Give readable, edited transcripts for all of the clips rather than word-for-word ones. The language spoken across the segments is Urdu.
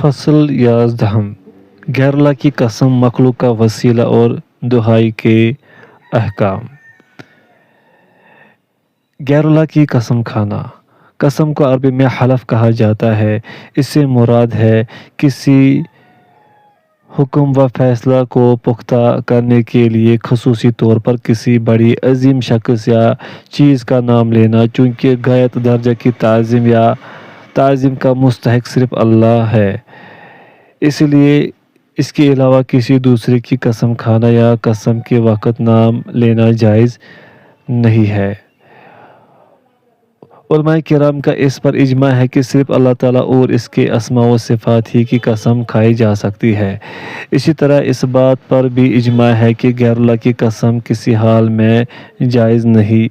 فصل 11 غیر اللہ کی قسم مخلوق کا وسیلہ اور دہائی کے احکام۔ غیر اللہ کی قسم کھانا۔ قسم کو عربی میں حلف کہا جاتا ہے۔ اس سے مراد ہے کسی حکم و فیصلہ کو پختہ کرنے کے لیے خصوصی طور پر کسی بڑی عظیم شخص یا چیز کا نام لینا، چونکہ غایت درجہ کی تعظیم یا تعظیم کا مستحق صرف اللہ ہے، اس لیے اس کے علاوہ کسی دوسرے کی قسم کھانا یا قسم کے وقت نام لینا جائز نہیں ہے۔ علماء کرام کا اس پر اجماع ہے کہ صرف اللہ تعالیٰ اور اس کے اسماء و صفات ہی کی قسم کھائی جا سکتی ہے۔ اسی طرح اس بات پر بھی اجماع ہے کہ غیر اللہ کی قسم کسی حال میں جائز نہیں،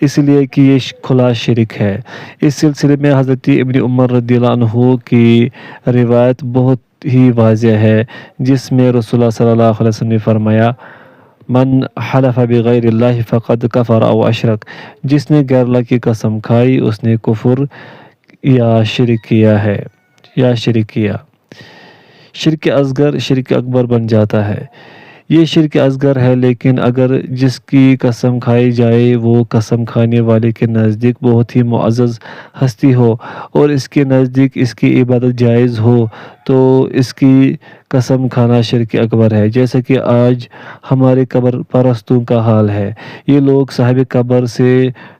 اس لیے کہ یہ کھلا شرک ہے۔ اس سلسلے میں حضرت ابن عمر رضی اللہ عنہ کی روایت بہت ہی واضح ہے، جس میں رسول اللہ صلی اللہ علیہ وسلم نے فرمایا: من حلف بغیر اللہ فقد کفر او اشرک، جس نے غیر اللہ کی قسم کھائی اس نے کفر یا شرک کیا۔ شرک اصغر شرک اکبر بن جاتا ہے۔ یہ شرک اصغر ہے، لیکن اگر جس کی قسم کھائی جائے وہ قسم کھانے والے کے نزدیک بہت ہی معزز ہستی ہو اور اس کے نزدیک اس کی عبادت جائز ہو تو اس کی قسم کھانا شرک اکبر ہے، جیسا کہ آج ہمارے قبر پرستوں کا حال ہے۔ یہ لوگ صاحب قبر سے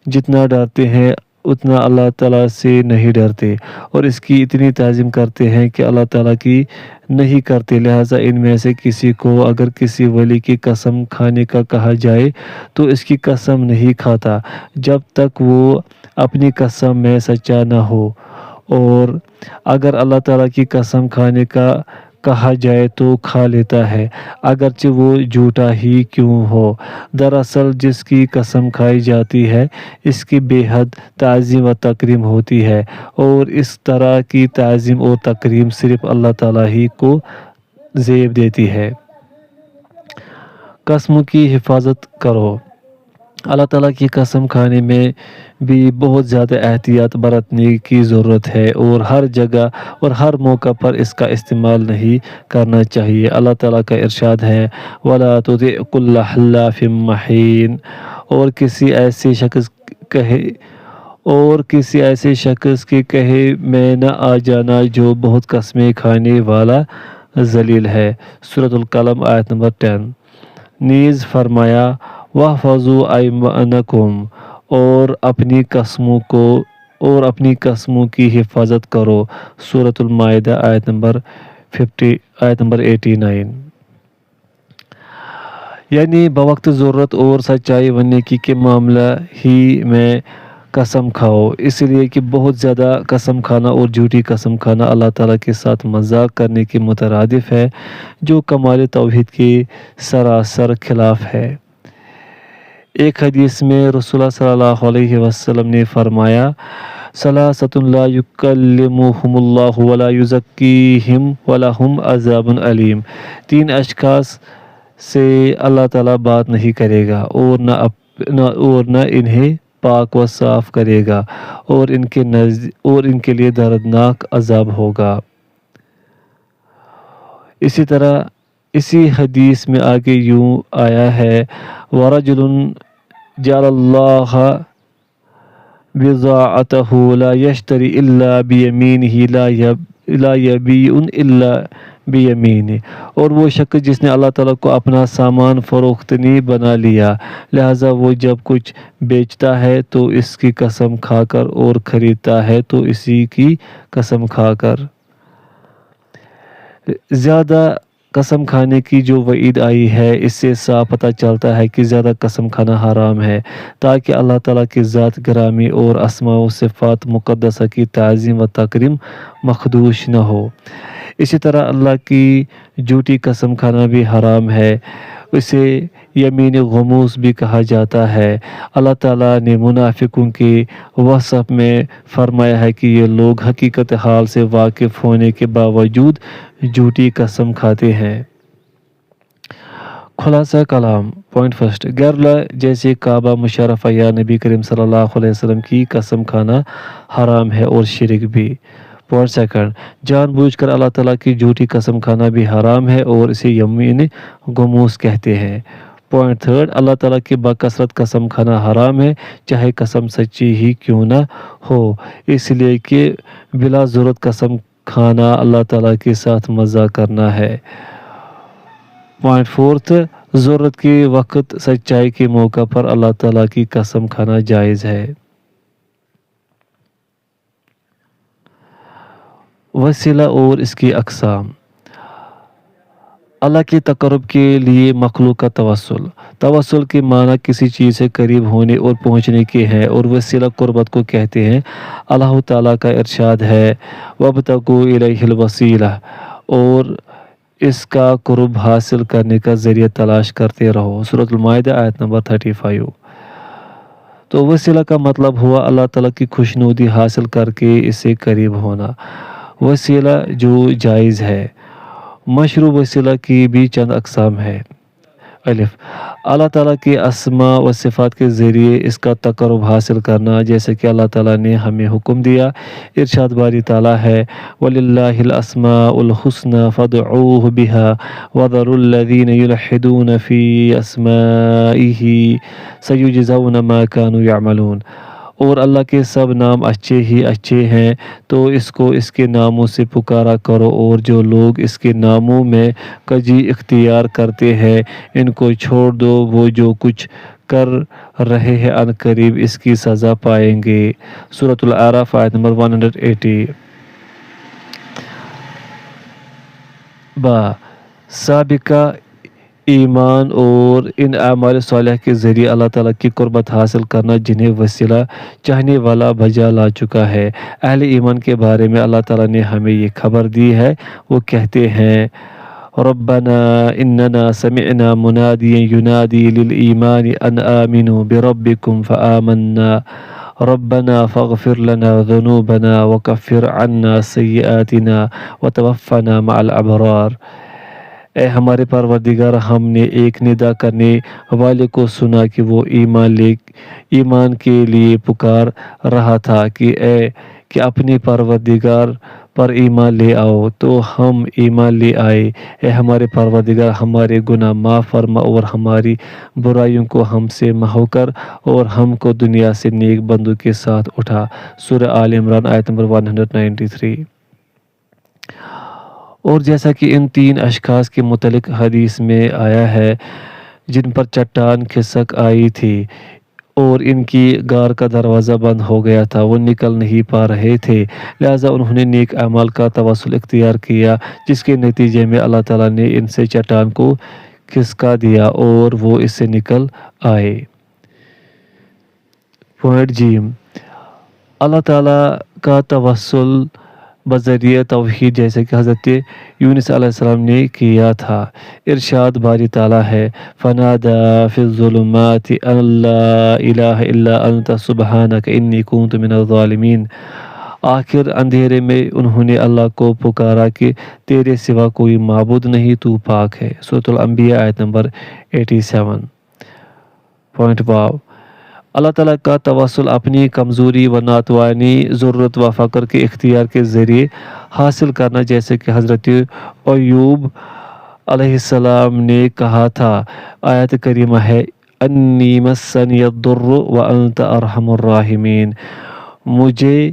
جتنا ڈرتے ہیں اتنا اللہ تعالیٰ سے نہیں ڈرتے اور اس کی اتنی تعظیم کرتے ہیں کہ اللہ تعالیٰ کی نہیں کرتے، لہٰذا ان میں سے کسی کو اگر کسی ولی کی قسم کھانے کا کہا جائے تو اس کی قسم نہیں کھاتا جب تک وہ اپنی قسم میں سچا نہ ہو، اور اگر اللہ تعالیٰ کی قسم کھانے کا کہا جائے تو کھا لیتا ہے، اگرچہ وہ جھوٹا ہی کیوں ہو۔ دراصل جس کی قسم کھائی جاتی ہے اس کی بے حد تعظیم و تکریم ہوتی ہے، اور اس طرح کی تعظیم اور تکریم صرف اللہ تعالیٰ ہی کو زیب دیتی ہے۔ قسموں کی حفاظت کرو۔ اللہ تعالیٰ کی قسم کھانے میں بھی بہت زیادہ احتیاط برتنے کی ضرورت ہے اور ہر جگہ اور ہر موقع پر اس کا استعمال نہیں کرنا چاہیے۔ اللہ تعالیٰ کا ارشاد ہے: وَلَا تُطِعْ كُلَّ حَلَّافٍ مَّهِينٍ، اور کسی ایسے شخص کے کہے میں نہ آ جانا جو بہت قسمیں کھانے والا ذلیل ہے۔ سورۃ القلم آیت نمبر 10۔ نیز فرمایا: وَاحْفَظُوا أَيْمَانَكُمْ، اور اپنی قسموں کی حفاظت کرو۔ سورۃ المائدہ آیت نمبر 89۔ یعنی بوقت ضرورت اور سچائی ونیکی کے معاملہ ہی میں قسم کھاؤ، اس لیے کہ بہت زیادہ قسم کھانا اور جھوٹی قسم کھانا اللہ تعالیٰ کے ساتھ مذاق کرنے کے مترادف ہے، جو کمال توحید کے سراسر خلاف ہے۔ ایک حدیث میں رسول اللہ صلی اللہ علیہ وسلم نے فرمایا: ثلاثۃ لا یکلمہم اللہ ولا یزکیہم ولہم عذاب علیم۔ 3 اشخاص سے اللہ تعالیٰ بات نہیں کرے گا اور نہ انہیں پاک و صاف کرے گا، اور ان کے لیے دردناک عذاب ہوگا۔ اسی طرح اسی حدیث میں آگے یوں آیا ہے: وَرَجُلٌ جَعَلَ اللَّهَ بِضَاعَتَهُ لَا يَشْتَرِي إِلَّا بِيَمِينِهِ لَا يَبِيعُ إِلَّا بِيَمِينِهِ، اور وہ شخص جس نے اللہ تعالیٰ کو اپنا سامان فروختنی بنا لیا، لہٰذا وہ جب کچھ بیچتا ہے تو اس کی قسم کھا کر اور خریدتا ہے تو اسی کی قسم کھا کر۔ زیادہ قسم کھانے کی جو وعید آئی ہے اس سے صاف پتہ چلتا ہے کہ زیادہ قسم کھانا حرام ہے، تاکہ اللہ تعالیٰ کی ذات گرامی اور اسماء و صفات مقدسہ کی تعظیم و تکریم مخدوش نہ ہو۔ اسی طرح اللہ کی جھوٹی قسم کھانا بھی حرام ہے، اسے یمین غموس بھی کہا جاتا ہے۔ اللہ تعالیٰ نے منافقوں کے وصف میں فرمایا ہے کہ یہ لوگ حقیقت حال سے واقف ہونے کے باوجود جھوٹی قسم کھاتے ہیں۔ خلاصہ کلام: پوائنٹ فرسٹ، غیر اللہ جیسے کعبہ مشرفہ یا نبی کریم صلی اللہ علیہ وسلم کی قسم کھانا حرام ہے اور شرک بھی۔ پوائنٹ سیکنڈ، جان بوجھ کر اللہ تعالیٰ کی جھوٹی قسم کھانا بھی حرام ہے اور اسے یمین غموس کہتے ہیں۔ پوائنٹ تھرڈ، اللہ تعالیٰ کی بکثرت قسم کھانا حرام ہے، چاہے قسم سچی ہی کیوں نہ ہو، اس لیے کہ بلا ضرورت قسم کھانا اللہ تعالیٰ کے ساتھ مذاق کرنا ہے۔ پوائنٹ فورتھ، ضرورت کے وقت سچائی کے موقع پر اللہ تعالیٰ کی قسم کھانا جائز ہے۔ وسیلہ اور اس کی اقسام۔ اللہ کے تقرب کے لیے مخلوق کا توسل۔ توسل کے معنی کسی چیز سے قریب ہونے اور پہنچنے کے ہیں اور وسیلہ قربت کو کہتے ہیں۔ اللہ تعالیٰ کا ارشاد ہے وَابْتَغُوا إِلَيْهِ الْوَسِيلَةَ، اور اس کا قرب حاصل کرنے کا ذریعہ تلاش کرتے رہو۔ سورۃ المائدہ آیت نمبر 35۔ تو وسیلہ کا مطلب ہوا اللہ تعالیٰ کی خوشنودی حاصل کر کے اس سے قریب ہونا۔ وسیلہ جو جائز ہے۔ مشروع وسیلہ کی بھی چند اقسام ہے۔ الف، اللہ تعالیٰ کے اسماء و صفات کے ذریعے اس کا تقرب حاصل کرنا، جیسے کہ اللہ تعالیٰ نے ہمیں حکم دیا۔ ارشاد باری تعالیٰ ہے وَلِلَّهِ الْأَسْمَاءُ الْحُسْنَى فَادْعُوهُ بِهَا وَذَرُوا الَّذِينَ يُلْحِدُونَ فِي أَسْمَائِهِ سَيُجْزَوْنَ مَا كَانُوا يَعْمَلُونَ، اور اللہ کے سب نام اچھے ہی اچھے ہیں، تو اس کو اس کے ناموں سے پکارا کرو، اور جو لوگ اس کے ناموں میں کجی اختیار کرتے ہیں ان کو چھوڑ دو، وہ جو کچھ کر رہے ہیں ان قریب اس کی سزا پائیں گے۔ سورۃ الاعراف آیت نمبر 180۔ سابقہ ایمان اور ان اعمال صالحہ کے ذریعے اللہ تعالیٰ کی قربت حاصل کرنا جنہیں وسیلہ چاہنے والا بجا لا چکا ہے۔ اہل ایمان کے بارے میں اللہ تعالیٰ نے ہمیں یہ خبر دی ہے، وہ کہتے ہیں ربنا اننا سمعنا منادیا ینادی للایمان ان آمنوا بربکم فآمنا ربنا فاغفر لنا ذنوبنا وکفر عنا سیئاتنا وتوفنا مع الابرار۔ اے ہمارے پروردگار، ہم نے ایک ندا کرنے والے کو سنا کہ وہ ایمان کے لیے پکار رہا تھا کہ اپنے پروردگار پر ایمان لے آؤ، تو ہم ایمان لے آئے۔ اے ہمارے پروردگار، ہمارے گناہ معاف فرما اور ہماری برائیوں کو ہم سے محو کر اور ہم کو دنیا سے نیک بندوں کے ساتھ اٹھا۔ سورہ آل عمران آیت نمبر 193۔ اور جیسا کہ ان تین اشخاص کے متعلق حدیث میں آیا ہے جن پر چٹان کھسک آئی تھی اور ان کی غار کا دروازہ بند ہو گیا تھا، وہ نکل نہیں پا رہے تھے، لہٰذا انہوں نے نیک اعمال کا توسل اختیار کیا، جس کے نتیجے میں اللہ تعالیٰ نے ان سے چٹان کو کھسکا دیا اور وہ اس سے نکل آئے۔ پوائنٹ جیم، اللہ تعالیٰ کا توسل بذریعہ توحید جیسے کہ حضرت یونس علیہ السلام نے کیا تھا۔ ارشاد باری تعالیٰ ہے فَنَادَى فِي الظُّلُمَاتِ أَن لَا إِلَهَ إِلَّا أَنْتَ سُبْحَانَكَ إِنِّي كُنْتُ مِنَ الظَّالِمِينَ۔ آخر اندھیرے میں انہوں نے اللہ کو پکارا کہ تیرے سوا کوئی معبود نہیں، تو پاک ہے۔ سورۃ الانبیاء آیت نمبر 87۔ پوائنٹ واو، اللہ تعالیٰ کا توسل اپنی کمزوری و ناتوانی، ضرورت و فقر کے اختیار کے ذریعے حاصل کرنا، جیسے کہ حضرت ایوب علیہ السلام نے کہا تھا۔ آیت کریمہ ہے انی مسنی الضر وانت ارحم الراحمین، مجھے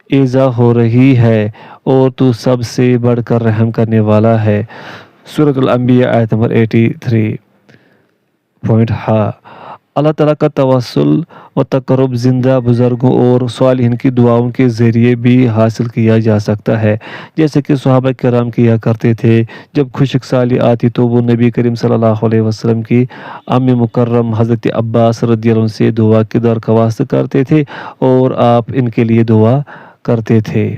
ایذا ہو رہی ہے اور تو سب سے بڑھ کر رحم کرنے والا ہے۔ سورۃ الانبیاء آیت نمبر 83۔ پوائنٹ ہا، اللہ تعالیٰ کا توسل و تقرب زندہ بزرگوں اور صالحین کی دعاؤں کے ذریعے بھی حاصل کیا جا سکتا ہے، جیسے کہ صحابہ کرام کیا کرتے تھے۔ جب خشک سالی آتی تو وہ نبی کریم صلی اللہ علیہ وسلم کی ام مکرم حضرت عباس رضی اللہ عنہ سے دعا کی درخواست کرتے تھے اور آپ ان کے لیے دعا کرتے تھے۔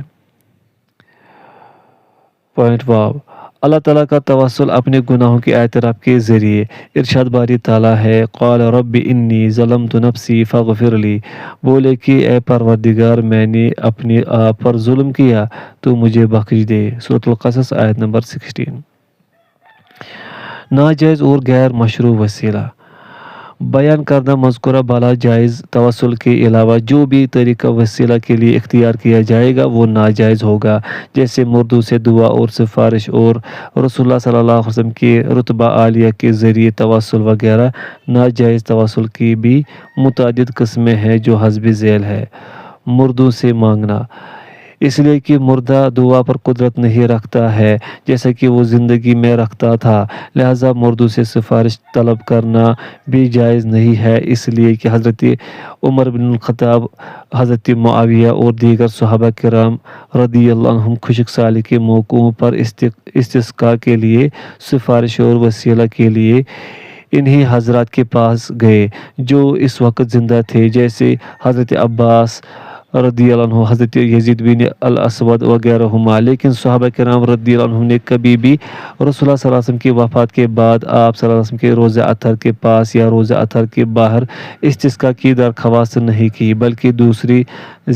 پوائنٹ واو، اللہ تعالیٰ کا توسل اپنے گناہوں کے اعتراف کے ذریعے۔ ارشاد باری تعالیٰ ہے قال رب انی ظلمت نفسی فاغفر لی، بولے کہ اے پروردگار میں نے اپنے آپ پر ظلم کیا، تو مجھے بخش دے۔ سورۃ القصص آیت نمبر 16۔ ناجائز اور غیر مشروع وسیلہ۔ بیان کردہ مذکورہ بالا جائز توسل کے علاوہ جو بھی طریقہ وسیلہ کے لیے اختیار کیا جائے گا وہ ناجائز ہوگا، جیسے مردوں سے دعا اور سفارش اور رسول اللہ صلی اللہ علیہ وسلم کے رتبہ عالیہ کے ذریعے توسل وغیرہ۔ ناجائز توسل کی بھی متعدد قسمیں ہیں جو حسب ذیل ہے۔ مردوں سے مانگنا، اس لیے کہ مردہ دعا پر قدرت نہیں رکھتا ہے جیسا کہ وہ زندگی میں رکھتا تھا، لہٰذا مردوں سے سفارش طلب کرنا بھی جائز نہیں ہے، اس لیے کہ حضرت عمر بن الخطاب، حضرت معاویہ اور دیگر صحابہ کرام رضی اللہ عنہم خشک سالی کے موقعوں پر استسقاء کے لیے سفارش اور وسیلہ کے لیے انہی حضرات کے پاس گئے جو اس وقت زندہ تھے، جیسے حضرت عباس رضی اللہ عنہ، حضرت یزید بن الاسود وغیرہ ہما۔ لیکن صحابہ کرام رضی اللہ عنہم نے کبھی بھی رسول اللہ صلی اللہ علیہ وسلم کی وفات کے بعد آپ صلی اللہ علیہ وسلم کے روضہ اطہر کے پاس یا روضہ اطہر کے باہر استسقاء کی درخواست نہیں کی، بلکہ دوسری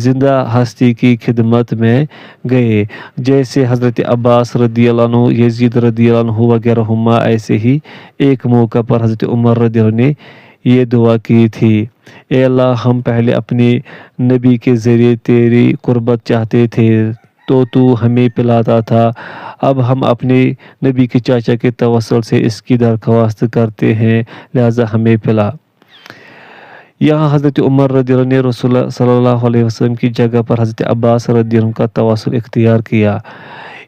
زندہ ہستی کی خدمت میں گئے، جیسے حضرت عباس رضی اللہ عنہ، یزید رضی اللہ عنہ وغیرہ ہما۔ ایسے ہی ایک موقع پر حضرت عمر رضی اللہ عنہ نے یہ دعا کی تھی، اے اللہ، ہم پہلے اپنے نبی کے ذریعے تیری قربت چاہتے تھے تو ہمیں پلاتا تھا، اب ہم اپنے نبی کے چاچا کے توسل سے اس کی درخواست کرتے ہیں، لہذا ہمیں پلا۔ یہاں حضرت عمر رضی اللہ عنہ نے رسول اللہ صلی اللہ علیہ وسلم کی جگہ پر حضرت عباس رضی اللہ عنہ کا توسل اختیار کیا،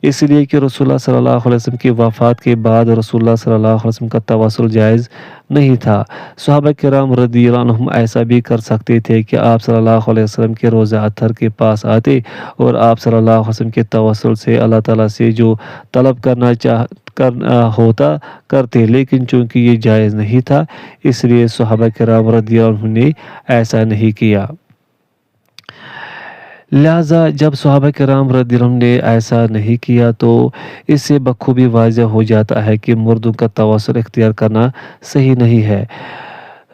اس لیے کہ رسول اللہ صلی اللہ علیہ وسلم کی وفات کے بعد رسول اللہ صلی اللہ علیہ وسلم کا توسل جائز نہیں تھا۔ صحابہ کرام رضی اللہ عنہم ایسا بھی کر سکتے تھے کہ آپ صلی اللہ علیہ وسلم کے روضہ اطہر کے پاس آتے اور آپ صلی اللہ علیہ وسلم کے توسل سے اللہ تعالیٰ سے جو طلب کرنا ہوتا کرتے، لیکن چونکہ یہ جائز نہیں تھا اس لیے صحابہ کرام رضی اللہ عنہم نے ایسا نہیں کیا۔ لہٰذا جب صحابہ کرام رضی اللہ عنہم نے ایسا نہیں کیا تو اس سے بخوبی واضح ہو جاتا ہے کہ مردوں کا توسل اختیار کرنا صحیح نہیں ہے،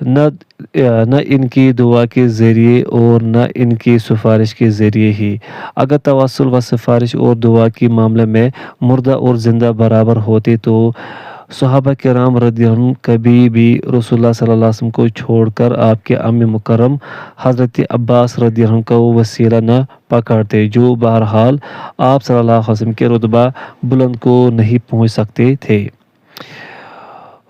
نہ ان کی دعا کے ذریعے اور نہ ان کی سفارش کے ذریعے ہی۔ اگر توسل و سفارش اور دعا کے معاملے میں مردہ اور زندہ برابر ہوتے تو صحابہ کرام رضی اللہ عنہم کبھی بھی رسول اللہ صلی اللہ علیہ وسلم کو چھوڑ کر آپ کے عم مکرم حضرت عباس رضی اللہ عنہ کا وہ وسیلہ نہ پکڑتے، جو بہرحال آپ صلی اللہ علیہ وسلم کے رتبہ بلند کو نہیں پہنچ سکتے تھے۔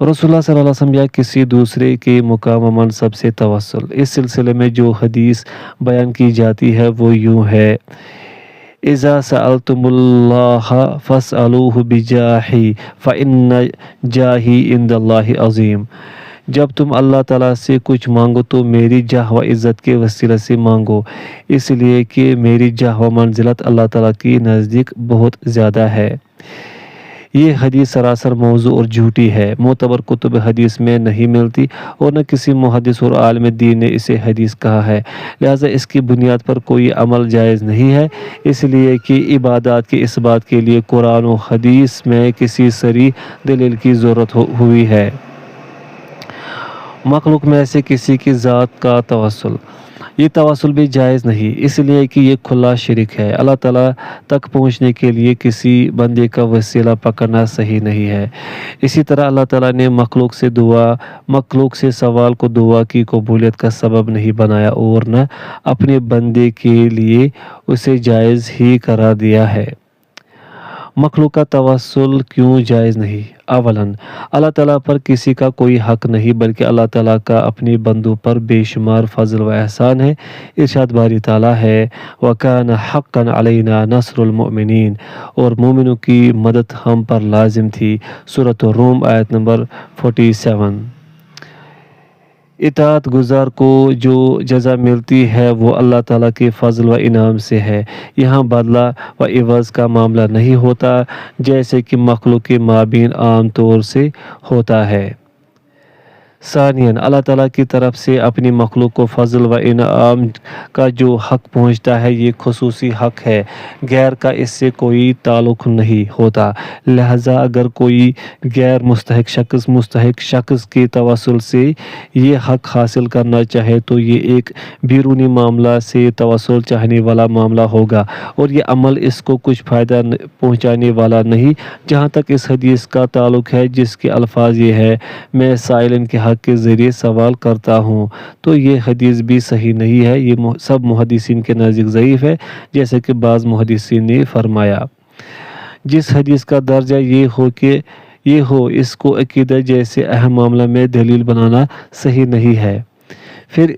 رسول اللہ صلی اللہ علیہ وسلم یا کسی دوسرے کے مقام و منصب سے توسل، اس سلسلے میں جو حدیث بیان کی جاتی ہے وہ یوں ہے، اِذَا سَأَلْتُمُ اللَّهَ فَاسْأَلُوهُ بِجَاهِي فَإِنَّ جَاهِي عِندَ اللَّهِ عَظِيمٌ۔ جب تم اللہ تعالیٰ سے کچھ مانگو تو میری جاہ و عزت کے وسیلہ سے مانگو، اس لیے کہ میری جاہ و منزلت اللہ تعالیٰ کی نزدیک بہت زیادہ ہے۔ یہ حدیث سراسر موضوع اور جھوٹی ہے، معتبر کتب حدیث میں نہیں ملتی اور نہ کسی محدث اور عالم دین نے اسے حدیث کہا ہے، لہٰذا اس کی بنیاد پر کوئی عمل جائز نہیں ہے، اس لیے کہ عبادات کے اس بات کے لیے قرآن و حدیث میں کسی صریح دلیل کی ضرورت ہوئی ہے۔ مخلوق میں سے کسی کی ذات کا توسل، یہ توسل بھی جائز نہیں، اس لیے کہ یہ کھلا شرک ہے۔ اللہ تعالیٰ تک پہنچنے کے لیے کسی بندے کا وسیلہ پکڑنا صحیح نہیں ہے۔ اسی طرح اللہ تعالیٰ نے مخلوق سے سوال کو دعا کی قبولیت کا سبب نہیں بنایا اور نہ اپنے بندے کے لیے اسے جائز ہی قرار دیا ہے۔ مخلوق کا توسل کیوں جائز نہیں؟ اولاً اللہ تعالیٰ پر کسی کا کوئی حق نہیں، بلکہ اللہ تعالیٰ کا اپنے بندوں پر بے شمار فضل و احسان ہے۔ ارشاد باری تعالیٰ ہے، وَكَانَ حَقًّا عَلَيْنَا نَصْرُ الْمُؤْمِنِينَ، اور مومنوں کی مدد ہم پر لازم تھی۔ سورۃ الروم آیت نمبر 47۔ اطاعت گزار کو جو جزا ملتی ہے وہ اللہ تعالیٰ کے فضل و انعام سے ہے، یہاں بدلہ و عوض کا معاملہ نہیں ہوتا جیسے کہ مخلوق کے مابین عام طور سے ہوتا ہے۔ ثانیاً اللہ تعالیٰ کی طرف سے اپنی مخلوق کو فضل و انعام کا جو حق پہنچتا ہے یہ خصوصی حق ہے، غیر کا اس سے کوئی تعلق نہیں ہوتا، لہٰذا اگر کوئی غیر مستحق شخص کے توسل سے یہ حق حاصل کرنا چاہے تو یہ ایک بیرونی معاملہ سے توسل چاہنے والا معاملہ ہوگا اور یہ عمل اس کو کچھ فائدہ پہنچانے والا نہیں۔ جہاں تک اس حدیث کا تعلق ہے جس کے الفاظ یہ ہے، میں سائلن کے حق کے ذریعے سوال کرتا ہوں، تو یہ حدیث بھی صحیح نہیں ہے، یہ سب محدثین کے نزدیک ضعیف ہے، جیسے کہ بعض محدثین نے فرمایا۔ جس حدیث کا درجہ یہ ہو اس کو عقیدہ جیسے اہم معاملہ میں دلیل بنانا صحیح نہیں ہے۔ پھر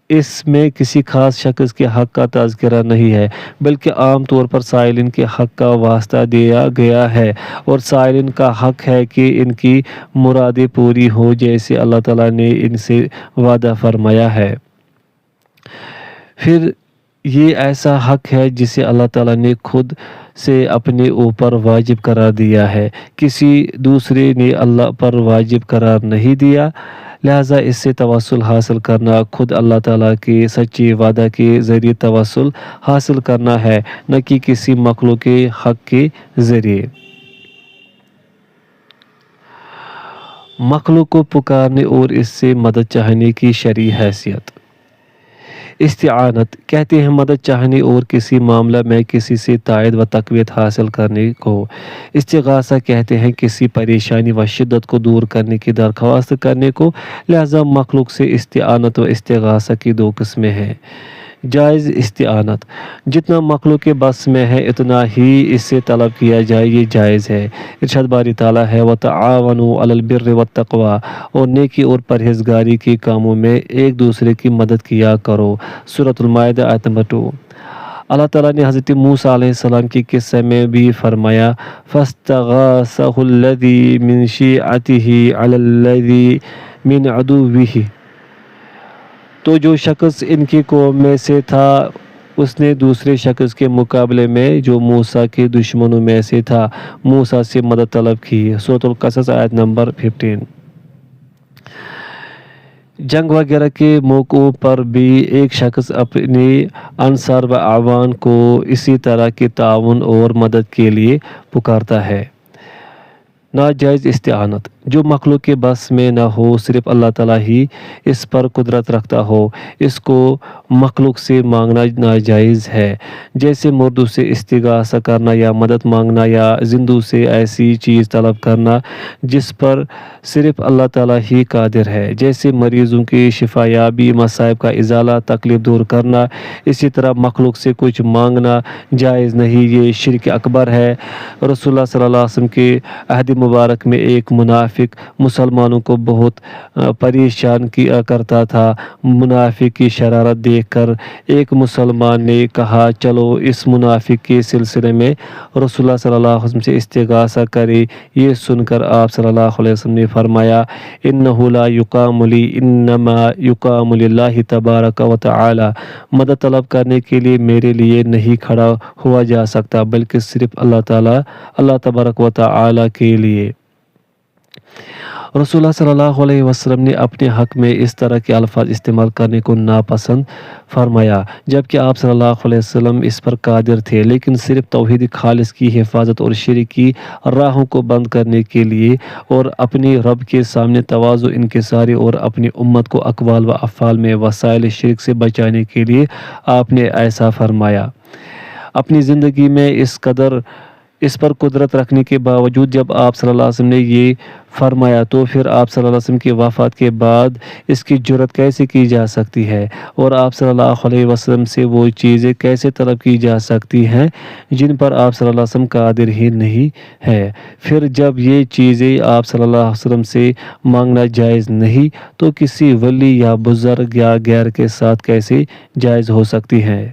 اس میں کسی خاص شخص کے حق کا تذکرہ نہیں ہے، بلکہ عام طور پر سائلین کے حق کا واسطہ دیا گیا ہے، اور سائلین کا حق ہے کہ ان کی مرادیں پوری ہوں جیسے اللہ تعالیٰ نے ان سے وعدہ فرمایا ہے۔ پھر یہ ایسا حق ہے جسے اللہ تعالیٰ نے خود سے اپنے اوپر واجب قرار دیا ہے، کسی دوسرے نے اللہ پر واجب قرار نہیں دیا، لہٰذا اس سے توسل حاصل کرنا خود اللہ تعالیٰ کے سچے وعدہ کے ذریعے توسل حاصل کرنا ہے، نہ کہ کسی مخلوق کے حق کے ذریعے۔ مخلوق کو پکارنے اور اس سے مدد چاہنے کی شرعی حیثیت۔ استعانت کہتے ہیں مدد چاہنے اور کسی معاملہ میں کسی سے تائید و تقویت حاصل کرنے کو۔ استغاثہ کہتے ہیں کسی پریشانی و شدت کو دور کرنے کی درخواست کرنے کو، لہذا مخلوق سے استعانت و استغاثہ کی دو قسمیں ہیں۔ جائز استعانت جتنا مخلوق کے بس میں ہے اتنا ہی اس سے طلب کیا جائے، یہ جائز ہے۔ ارشاد باری تعالیٰ ہے وَتَعَاوَنُوا عَلَى الْبِرِّ وَالتَّقْوَىٰ، اور نیکی اور پرہیزگاری کے کاموں میں ایک دوسرے کی مدد کیا کرو۔ سورۃ المائدہ آیت نمبر 2۔ اللہ تعالیٰ نے حضرت موسیٰ علیہ السلام کے قصے میں بھی فرمایا فَاسْتَغَاثَهُ الَّذِي مِن شِيعَتِهِ عَلَى الَّذِي مِنْ عَدُوِّهِ، تو جو شخص ان کی قوم میں سے تھا اس نے دوسرے شخص کے مقابلے میں جو موسیٰ کے دشمنوں میں سے تھا موسیٰ سے مدد طلب کی۔ سورۃ القصص آیت نمبر 15۔ جنگ وغیرہ کے موقعوں پر بھی ایک شخص اپنے انصار و اعوان کو اسی طرح کے تعاون اور مدد کے لیے پکارتا ہے۔ ناجائز استعانت جو مخلوق کے بس میں نہ ہو، صرف اللہ تعالیٰ ہی اس پر قدرت رکھتا ہو، اس کو مخلوق سے مانگنا ناجائز ہے، جیسے مردوں سے استغاثہ کرنا یا مدد مانگنا، یا زندوں سے ایسی چیز طلب کرنا جس پر صرف اللہ تعالیٰ ہی قادر ہے، جیسے مریضوں کی شفا یابی، مصائب کا ازالہ، تکلیف دور کرنا۔ اسی طرح مخلوق سے کچھ مانگنا جائز نہیں، یہ شرک اکبر ہے۔ رسول اللہ صلی اللہ علیہ وسلم کے عہد مبارک میں ایک منافق مسلمانوں کو بہت پریشان کیا کرتا تھا۔ منافق کی شرارت دیکھ کر ایک مسلمان نے کہا چلو اس منافق کے سلسلے میں رسول اللہ صلی اللہ علیہ وسلم سے استغاثہ کرے۔ یہ سن کر آپ صلی اللہ علیہ وسلم نے فرمایا انہ لا یقام لی انما یقام للہ تبارک و تعالی، مدد طلب کرنے کے لیے میرے لیے نہیں کھڑا ہوا جا سکتا بلکہ صرف اللہ تبارک و تعالی کے لیے۔ رسول اللہ صلی اللہ علیہ وسلم نے اپنے حق میں اس طرح کے الفاظ استعمال کرنے کو ناپسند فرمایا، جبکہ آپ صلی اللہ علیہ وسلم اس پر قادر تھے، لیکن صرف توحید خالص کی حفاظت اور شرک کی راہوں کو بند کرنے کے لیے اور اپنی رب کے سامنے تواضع انکساری اور اپنی امت کو اقوال و افعال میں وسائل شرک سے بچانے کے لیے آپ نے ایسا فرمایا۔ اپنی زندگی میں اس پر قدرت رکھنے کے باوجود جب آپ صلی اللہ علیہ وسلم نے یہ فرمایا تو پھر آپ صلی اللہ علیہ وسلم کی وفات کے بعد اس کی جرات کیسے کی جا سکتی ہے، اور آپ صلی اللہ علیہ وسلم سے وہ چیزیں کیسے طلب کی جا سکتی ہیں جن پر آپ صلی اللہ علیہ وسلم قادر ہی نہیں ہے۔ پھر جب یہ چیزیں آپ صلی اللہ علیہ وسلم سے مانگنا جائز نہیں تو کسی ولی یا بزرگ یا غیر کے ساتھ کیسے جائز ہو سکتی ہیں؟